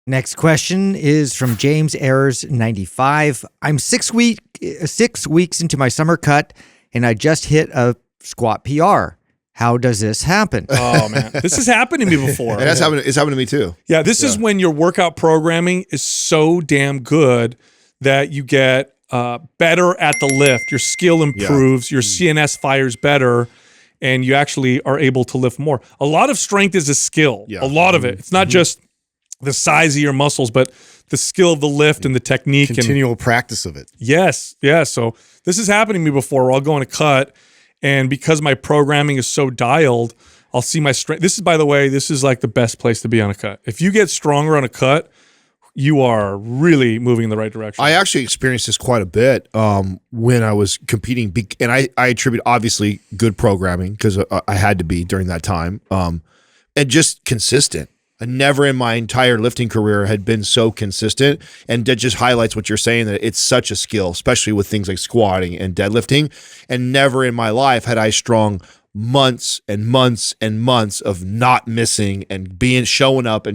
Next question is from James Ayers 95. I'm 6 weeks into my summer cut and I just hit a squat PR. How does this happen? Oh man, this has happened to me before. It's happened to me too. Yeah, this is when your workout programming is so damn good that you get better at the lift. Your skill improves, your CNS fires better, and you actually are able to lift more. A lot of strength is a skill. A lot of it. It's not just the size of your muscles, but the skill of the lift and the technique. Continual practice of it. Yes. So this has happened to me before where I'll go on a cut, and because my programming is so dialed, I'll see my strength. This is, by the way, this is like the best place to be on a cut. If you get stronger on a cut, you are really moving in the right direction. I actually experienced this quite a bit when I was competing, and I attribute obviously good programming because I had to be during that time, and just consistent. I never in my entire lifting career had been so consistent, and that just highlights what you're saying, that it's such a skill, especially with things like squatting and deadlifting. And never in my life had I strung months and months and months of not missing and showing up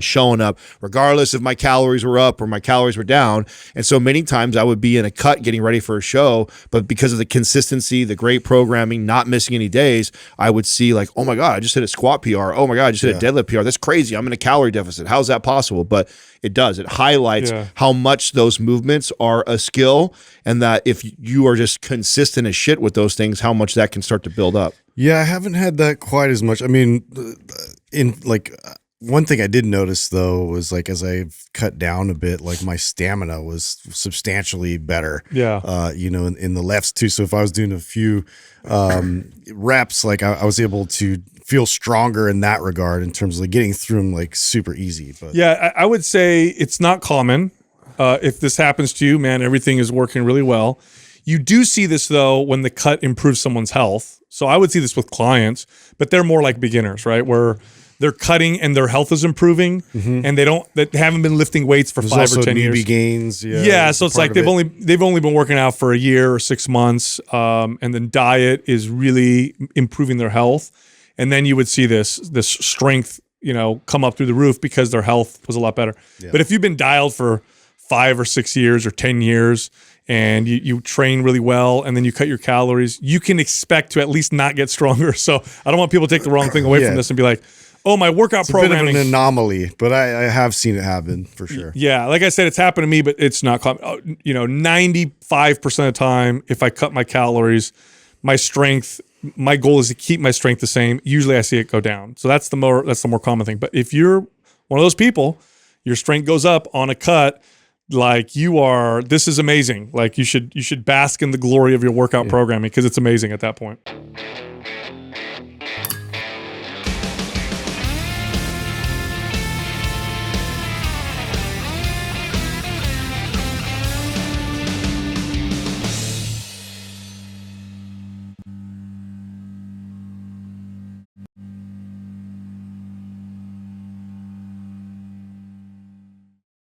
regardless if my calories were up or my calories were down. And so many times I would be in a cut getting ready for a show, but because of the consistency, the great programming, not missing any days, I would see like, oh my God, I just hit a squat PR. Oh my God, I just hit a deadlift PR. That's crazy. I'm in a calorie deficit. How's that possible? But it does. It highlights how much those movements are a skill, and that if you are just consistent as shit with those things, how much that can start to build up. Yeah, I haven't had that quite as much. I mean, one thing I did notice though was like as I've cut down a bit, like my stamina was substantially better. Yeah. In the lefts too. So if I was doing a few reps, like I was able to feel stronger in that regard in terms of like getting through them like super easy. But yeah, I would say it's not common. If this happens to you, man, everything is working really well. You do see this though when the cut improves someone's health. So I would see this with clients, but they're more like beginners, right? Where they're cutting and their health is improving, and they haven't been lifting weights for 5 or 10 years. Gains, yeah. So it's like they've only been working out for a year or 6 months, and then diet is really improving their health, and then you would see this strength, come up through the roof because their health was a lot better. Yeah. But if you've been dialed for 5 or 6 years or 10 years, and you train really well, and then you cut your calories, you can expect to at least not get stronger. So I don't want people to take the wrong thing away from this and be like, oh, my workout programming. It's a bit of an anomaly, but I have seen it happen for sure. Yeah, like I said, it's happened to me, but it's not common. 95% of the time, if I cut my calories, my goal is to keep my strength the same. Usually I see it go down. So that's the more common thing. But if you're one of those people, your strength goes up on a cut, like this is amazing. Like you should bask in the glory of your workout programming because it's amazing at that point.